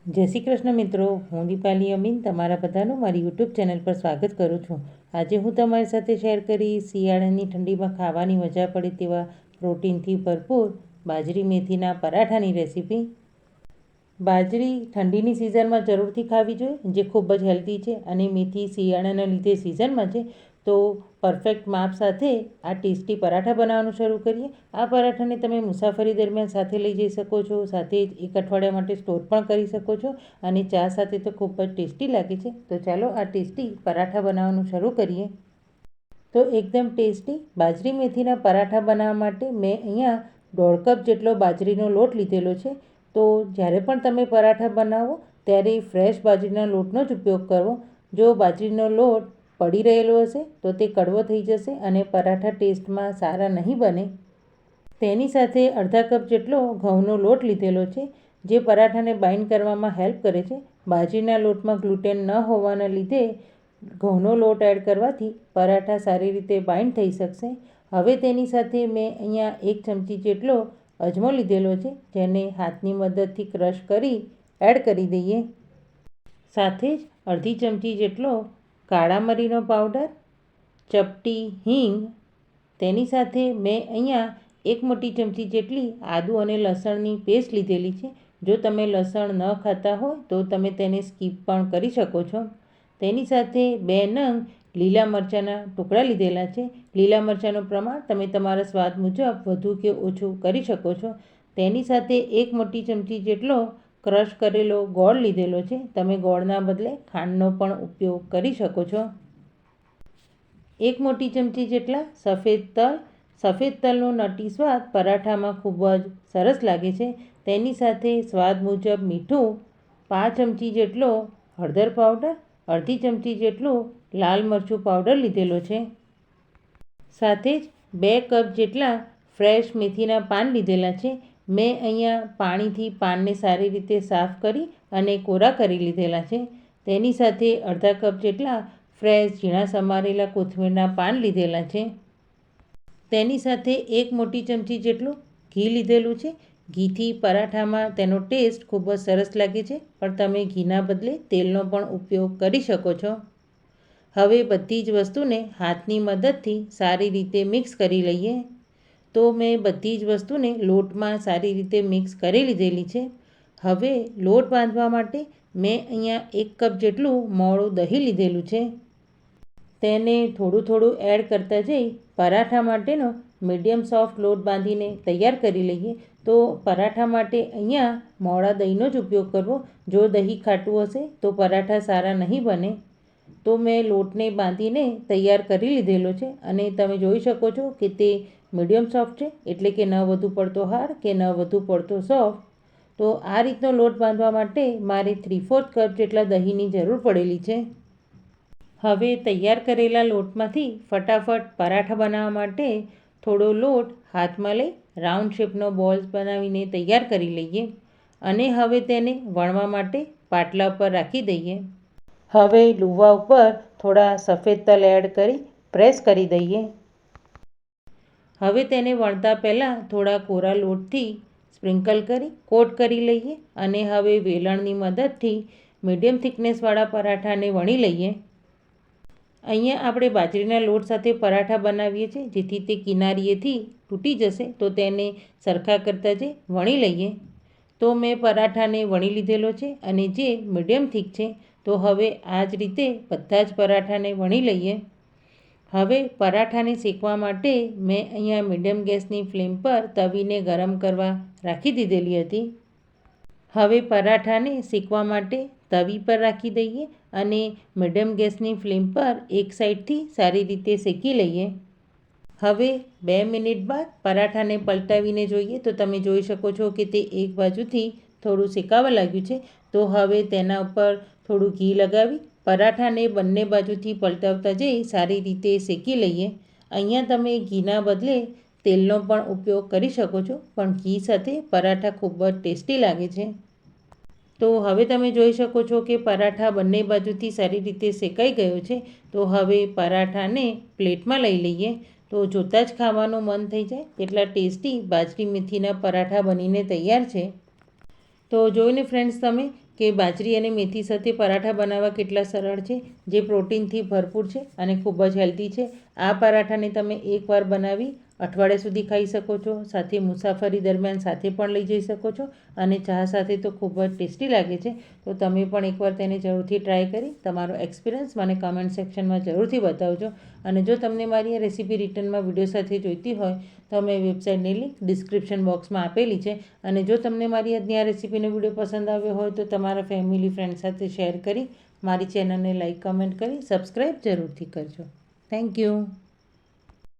જય શ્રી કૃષ્ણ મિત્રો, હું દીપાલી અમીન તમારા બધાનું મારી યુટ્યુબ ચેનલ પર સ્વાગત કરું છું। આજે હું તમારી સાથે શેર કરીશ શિયાળાની ઠંડીમાં ખાવાની મજા પડે તેવા પ્રોટીનથી ભરપૂર બાજરી મેથીના પરાઠાની રેસીપી। બાજરી ઠંડીની સિઝનમાં જરૂરથી ખાવી જોઈએ, જે ખૂબ જ હેલ્ધી છે, અને મેથી શિયાળાના લીધે સિઝનમાં છે, તો પરફેક્ટ માપ સાથે આ ટેસ્ટી પરાઠા બનાવવાનું શરૂ કરીએ। આ પરાઠાને તમે મુસાફરી દરમિયાન સાથે લઈ જઈ શકો છો, સાથે જ એક અઠવાડિયા માટે સ્ટોર પણ કરી શકો છો, અને ચા સાથે તો ખૂબ જ ટેસ્ટી લાગે છે। તો ચાલો આ ટેસ્ટી પરાઠા બનાવવાનું શરૂ કરીએ। તો એકદમ ટેસ્ટી બાજરી મેથીના પરાઠા બનાવવા માટે મેં અહીંયા 1.5 કપ જેટલો બાજરીનો લોટ લીધેલો છે। તો જ્યારે પણ તમે પરાઠા બનાવો ત્યારે ફ્રેશ બાજરીના લોટનો જ ઉપયોગ કરવો। જો બાજરીનો લોટ પડી રહેલો હશે તો તે કડવો થઈ જશે અને પરાઠા ટેસ્ટમાં સારા નહીં બને। તેની સાથે અડધા કપ જેટલો ઘઉંનો લોટ લીધેલો છે, જે પરાઠાને બાઇન્ડ કરવામાં હેલ્પ કરે છે। બાજરીના લોટમાં ગ્લુટેન ન હોવાના લીધે ઘઉંનો લોટ એડ કરવાથી પરાઠા સારી રીતે બાઇન્ડ થઈ શકશે। હવે તેની સાથે મેં અહીંયા 1 ચમચી જેટલો અજમો લીધેલો છે, જેને હાથની મદદથી ક્રશ કરી એડ કરી દઈએ। સાથે જ અડધી ચમચી જેટલો કાળા મરીનો પાવડર, ચપટી હિંગ, તેની સાથે મેં અહીંયા 1 મોટી ચમચી જેટલી આદુ અને લસણની પેસ્ટ લીધેલી છે। જો તમે લસણ ન ખાતા હોય તો તમે તેને સ્કીપ પણ કરી શકો છો। તેની સાથે 2 નંગ લીલા મરચાંના ટુકડા લીધેલા છે। લીલા મરચાંનું પ્રમાણ તમે તમારા સ્વાદ મુજબ વધુ કે ઓછું કરી શકો છો। તેની સાથે 1 મોટી ચમચી જેટલો ક્રશ કરેલો ગોળ લીધેલો છે। તમે ગોળના બદલે ખાંડનો પણ ઉપયોગ કરી શકો છો। 1 મોટી ચમચી જેટલા સફેદ તલ। સફેદ તલનો નટી સ્વાદ પરાઠામાં ખૂબ જ સરસ લાગે છે। તેની સાથે સ્વાદ મુજબ મીઠું, 5 ચમચી જેટલો હળદર પાવડર, અડધી ચમચી જેટલું લાલ મરચું પાવડર લીધેલો છે। સાથે જ 2 કપ જેટલા ફ્રેશ મેથીના પાન લીધેલા છે। મેં અહીંયા પાણીથી પાનને સારી રીતે સાફ કરી અને કોરા કરી લીધેલા છે। તેની સાથે અડધા કપ જેટલા ફ્રેશ ઝીણા સમારેલા કોથમીરના પાન લીધેલા છે। તેની સાથે 1 મોટી ચમચી જેટલું ઘી લીધેલું છે। ઘીથી પરાઠામાં તેનો ટેસ્ટ ખૂબ જ સરસ લાગે છે, પણ તમે ઘીના બદલે તેલનો પણ ઉપયોગ કરી શકો છો। હવે બધી જ વસ્તુને હાથની મદદથી સારી રીતે મિક્સ કરી લઈએ। તો મેં બધી જ વસ્તુને લોટમાં સારી રીતે મિક્સ કરી લીધેલી છે। હવે લોટ બાંધવા માટે મેં અહીંયા 1 કપ જેટલું મોળું દહીં લીધેલું છે। તેને થોડું થોડું એડ કરતા જઈ પરાઠા માટેનો મીડિયમ સોફ્ટ લોટ બાંધીને તૈયાર કરી લઈએ। તો પરાઠા માટે અહીંયા મોળા દહીંનો જ ઉપયોગ કરવો। જો દહીં ખાટું હશે તો પરાઠા સારા નહીં બને। તો મેં લોટને બાંધીને તૈયાર કરી લીધેલો છે, અને તમે જોઈ શકો છો કે તે મીડિયમ સોફ્ટ છે, એટલે કે ન વધુ પડતો હાર્ડ કે ન વધુ પડતો સોફ્ટ। તો આ રીતનો લોટ બાંધવા માટે મારે 3/4 કપ જેટલા દહીંની જરૂર પડેલી છે। હવે તૈયાર કરેલા લોટમાંથી ફટાફટ પરાઠા બનાવવા માટે થોડો લોટ હાથમાં લઈ રાઉન્ડ શેપનો બોલ્સ બનાવીને તૈયાર કરી લઈએ, અને હવે તેને વણવા માટે પાટલા ઉપર રાખી દઈએ। હવે લુવા ઉપર થોડા સફેદ તલ એડ કરી પ્રેસ કરી દઈએ। હવે તેને વણતા પહેલાં થોડા કોરા લોટથી સ્પ્રિંકલ કરી કોટ કરી લઈએ, અને હવે વેલણની મદદથી મીડિયમ થિકનેસવાળા પરાઠાને વણી લઈએ। અહીંયા આપણે બાજરીના લોટ સાથે પરાઠા બનાવીએ છીએ, જેથી તે કિનારીએથી તૂટી જશે, તો તેને સરખા કરતા જઈ વણી લઈએ। તો મેં પરાઠાને વણી લીધેલો છે, અને જે મીડિયમ થીક છે। તો હવે આ જ રીતે બધા જ પરાઠાને વણી લઈએ। હવે પરાઠાને શેકવા માટે મેં અહીંયા મીડિયમ ગેસની ફ્લેમ પર તવીને ગરમ કરવા રાખી દીધેલી હતી। હવે પરાઠાને શેકવા માટે તવી પર રાખી દઈએ, અને મીડિયમ ગેસની ફ્લેમ પર એક સાઈડથી સારી રીતે શેકી લઈએ। હવે 2 મિનિટ બાદ પરાઠાને પલટાવીને જોઈએ તો તમે જોઈ શકો છો કે તે એક બાજુથી થોડું શેકાવા લાગ્યું છે। તો હવે તેના ઉપર થોડું ઘી લગાવી પરાઠાને બંને બાજુથી પલટાવતા જઈ સારી રીતે શેકી લઈએ। અહીંયા તમે ઘીના બદલે તેલનો પણ ઉપયોગ કરી શકો છો, પણ ઘી સાથે પરાઠા ખૂબ જ ટેસ્ટી લાગે છે। તો હવે તમે જોઈ શકો છો કે પરાઠા બંને બાજુથી સારી રીતે શેકાઈ ગયો છે। તો હવે પરાઠાને પ્લેટમાં લઈ લઈએ। તો જોતાં જ ખાવાનું મન થઈ જાય એટલા ટેસ્ટી બાજરી મેથીના પરાઠા બનીને તૈયાર છે। તો જોઈને ફ્રેન્ડ્સ, તમે કે બાજરી અને મેથી સાથે પરાઠા બનાવવા કેટલા સરળ છે, જે પ્રોટીનથી ભરપૂર છે અને ખૂબ જ હેલ્ધી છે. આ પરાઠાને તમે એકવાર બનાવી અઠવાડિયા સુધી ખાઈ શકો છો. સાથે મુસાફરી દરમિયાન સાથે પણ લઈ જઈ શકો છો અને ચા સાથે તો ખૂબ જ ટેસ્ટી લાગે છે. તો તમે પણ એકવાર તેને જરૂરથી ટ્રાય કરી તમારો એક્સપિરિયન્સ મને કમેન્ટ સેક્શનમાં જરૂરથી બતાવજો. અને જો તમને મારી આ રેસીપી રિટર્નમાં વિડીયો સાથે જોઈતી હોય તો મેં વેબસાઇટની લિંક ડિસ્ક્રિપ્શન બોક્સમાં આપેલી છે. અને જો તમને મારી આજની આ રેસીપીનો વિડીયો પસંદ આવ્યો હોય તો તમારા ફેમિલી ફ્રેન્ડ સાથે શેર કરી મારી ચેનલને લાઈક કમેન્ટ કરી સબસ્ક્રાઈબ જરૂરથી કરજો. Thank you.